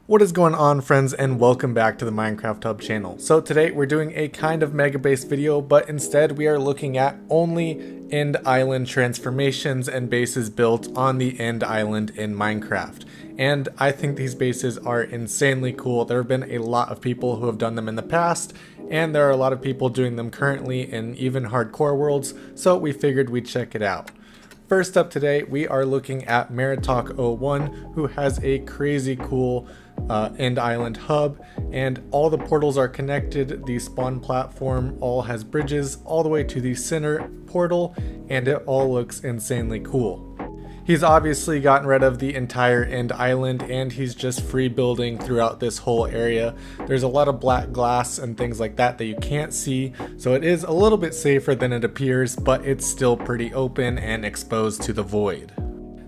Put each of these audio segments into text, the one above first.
What is going on, friends, and welcome back to the Minecraft Hub channel. So today we're doing a kind of mega base video, but instead we are looking at only end island transformations and bases built on the end island in Minecraft. And I think these bases are insanely cool. There have been a lot of people who have done them in the past, and there are a lot of people doing them currently in even hardcore worlds, so we figured we'd check it out. First up today, we are looking at Maritalk01, who has a crazy cool end island hub, and all the portals are connected. The spawn platform all has bridges all the way to the center portal, and it all looks insanely cool. He's obviously gotten rid of the entire end island, and he's just free building throughout this whole area. There's a lot of black glass and things like that that you can't see, so it is a little bit safer than it appears, but it's still pretty open and exposed to the void.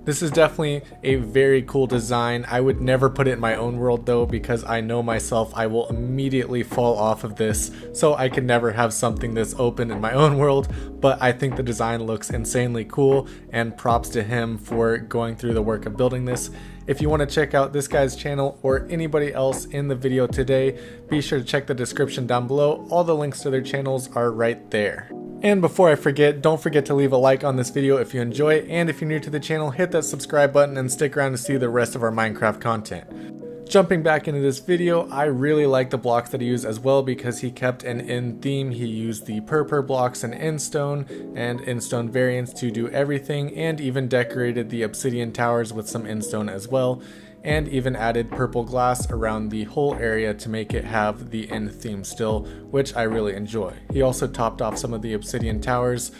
This is definitely a very cool design. I would never put it in my own world though, because I know myself, I will immediately fall off of this, so I could never have something this open in my own world, but I think the design looks insanely cool, and props to him for going through the work of building this. If you want to check out this guy's channel or anybody else in the video today, be sure to check the description down below. All the links to their channels are right there. And before I forget, don't forget to leave a like on this video if you enjoy it, and if you're new to the channel, hit that subscribe button and stick around to see the rest of our Minecraft content. Jumping back into this video, I really like the blocks that he used as well, because he kept an end theme. He used the purple blocks and endstone variants to do everything, and even decorated the obsidian towers with some endstone as well, and even added purple glass around the whole area to make it have the end theme still, which I really enjoy. He also topped off some of the obsidian towers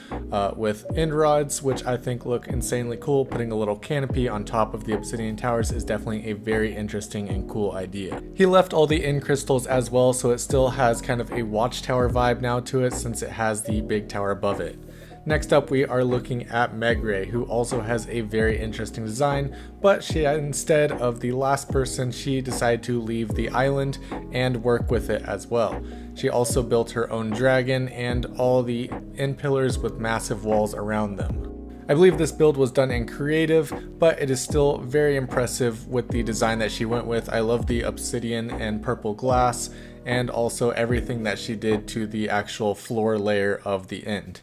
with end rods, which I think look insanely cool. Putting a little canopy on top of the obsidian towers is definitely a very interesting and cool idea. He left all the end crystals as well, so it still has kind of a watchtower vibe now to it, since it has the big tower above it. Next up, we are looking at Megray, who also has a very interesting design, but she, instead of the last person, she decided to leave the island and work with it as well. She also built her own dragon and all the end pillars with massive walls around them. I believe this build was done in creative, but it is still very impressive with the design that she went with. I love the obsidian and purple glass, and also everything that she did to the actual floor layer of the end.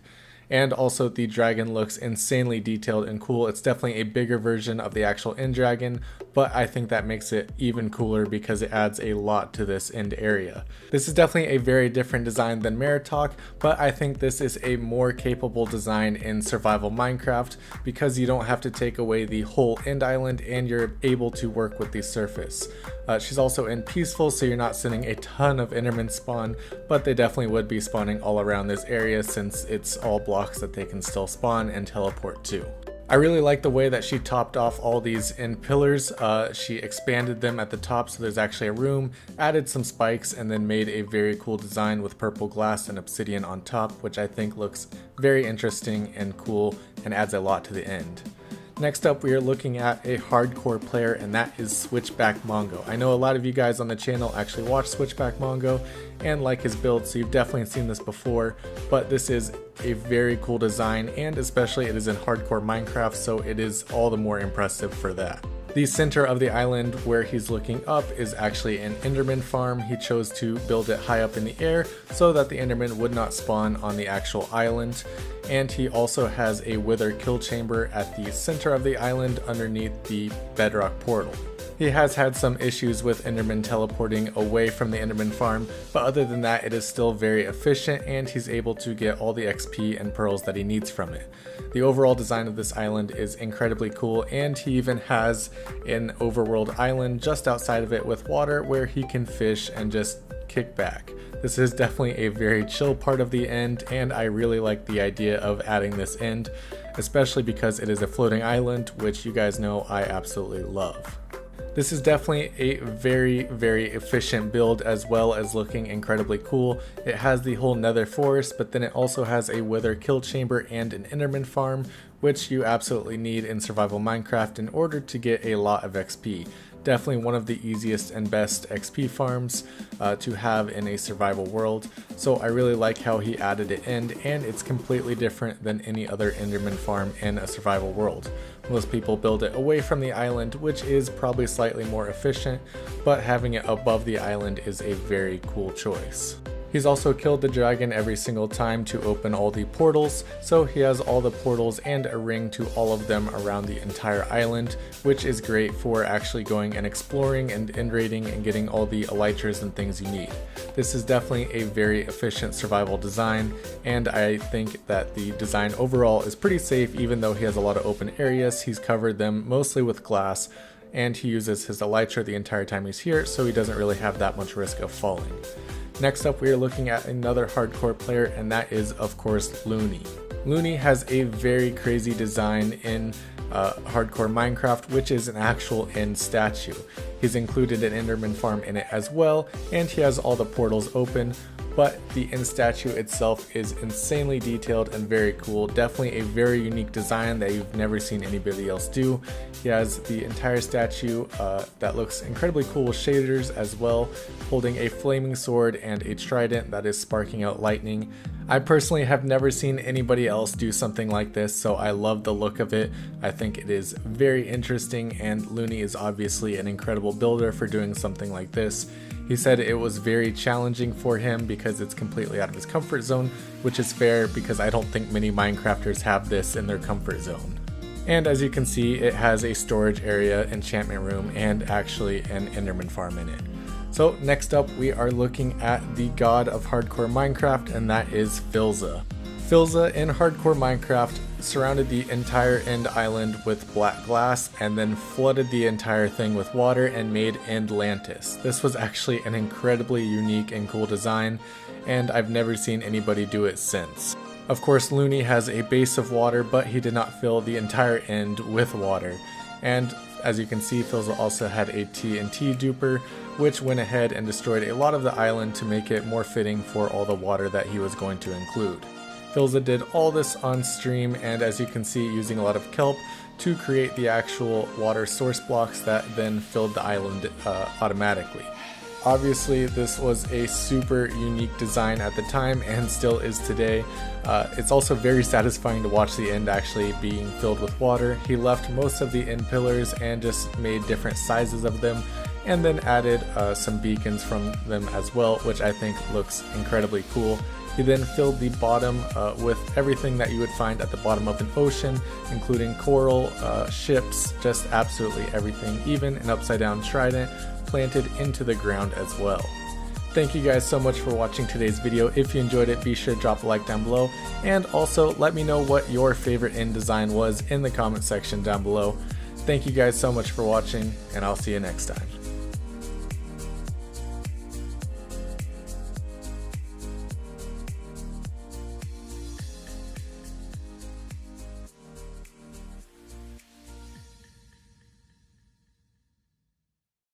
And also the dragon looks insanely detailed and cool. It's definitely a bigger version of the actual end dragon, but I think that makes it even cooler because it adds a lot to this end area. This is definitely a very different design than Maritalk, but I think this is a more capable design in survival Minecraft, because you don't have to take away the whole end island and you're able to work with the surface. She's also in peaceful, so you're not sending a ton of endermen spawn, but they definitely would be spawning all around this area since it's all blocks that they can still spawn and teleport to. I really like the way that she topped off all these end pillars. She expanded them at the top so there's actually a room, added some spikes, and then made a very cool design with purple glass and obsidian on top, which I think looks very interesting and cool and adds a lot to the end. Next up, we are looking at a hardcore player, and that is Switchback Mongo. I know a lot of you guys on the channel actually watch Switchback Mongo and like his build, so you've definitely seen this before, but this is a very cool design, and especially it is in hardcore Minecraft, so it is all the more impressive for that. The center of the island where he's looking up is actually an Enderman farm. He chose to build it high up in the air so that the Enderman would not spawn on the actual island. And he also has a wither kill chamber at the center of the island underneath the bedrock portal. He has had some issues with Enderman teleporting away from the Enderman farm, but other than that, it is still very efficient, and he's able to get all the XP and pearls that he needs from it. The overall design of this island is incredibly cool, and he even has an overworld island just outside of it with water where he can fish and just kick back. This is definitely a very chill part of the end, and I really like the idea of adding this end, especially because it is a floating island, which you guys know I absolutely love. This is definitely a very efficient build, as well as looking incredibly cool. It has the whole nether forest, but then it also has a wither kill chamber and an enderman farm, which you absolutely need in survival Minecraft in order to get a lot of XP. Definitely one of the easiest and best XP farms to have in a survival world, so I really like how he added it in, and it's completely different than any other enderman farm in a survival world. Most people build it away from the island, which is probably slightly more efficient, but having it above the island is a very cool choice. He's also killed the dragon every single time to open all the portals, so he has all the portals and a ring to all of them around the entire island, which is great for actually going and exploring and end raiding and getting all the elytras and things you need. This is definitely a very efficient survival design, and I think that the design overall is pretty safe. Even though he has a lot of open areas, he's covered them mostly with glass, and he uses his elytra the entire time he's here, so he doesn't really have that much risk of falling. Next up, we are looking at another hardcore player, and that is, of course, Looney. Looney has a very crazy design in hardcore Minecraft, which is an actual end statue. He's included an Enderman farm in it as well, and he has all the portals open, but the end statue itself is insanely detailed and very cool. Definitely a very unique design that you've never seen anybody else do. He has the entire statue that looks incredibly cool with shaders as well, holding a flaming sword and a trident that is sparking out lightning. I personally have never seen anybody else do something like this, so I love the look of it. I think it is very interesting, and Looney is obviously an incredible builder for doing something like this. He said it was very challenging for him because it's completely out of his comfort zone, which is fair because I don't think many Minecrafters have this in their comfort zone. And as you can see, it has a storage area, enchantment room, and actually an Enderman farm in it. So next up, we are looking at the god of hardcore Minecraft, and that is Philza. Philza in hardcore Minecraft surrounded the entire end island with black glass and then flooded the entire thing with water and made Endlantis. This was actually an incredibly unique and cool design, and I've never seen anybody do it since. Of course, Looney has a base of water, but he did not fill the entire end with water. And as you can see, Philza also had a TNT duper, which went ahead and destroyed a lot of the island to make it more fitting for all the water that he was going to include. Philza did all this on stream, and as you can see, using a lot of kelp to create the actual water source blocks that then filled the island automatically. Obviously, this was a super unique design at the time and still is today. It's also very satisfying to watch the end actually being filled with water. He left most of the end pillars and just made different sizes of them, and then added some beacons from them as well, which I think looks incredibly cool. He then filled the bottom with everything that you would find at the bottom of an ocean, including coral, ships, just absolutely everything, even an upside down trident planted into the ground as well. Thank you guys so much for watching today's video. If you enjoyed it, be sure to drop a like down below, and also let me know what your favorite end design was in the comment section down below. Thank you guys so much for watching, and I'll see you next time.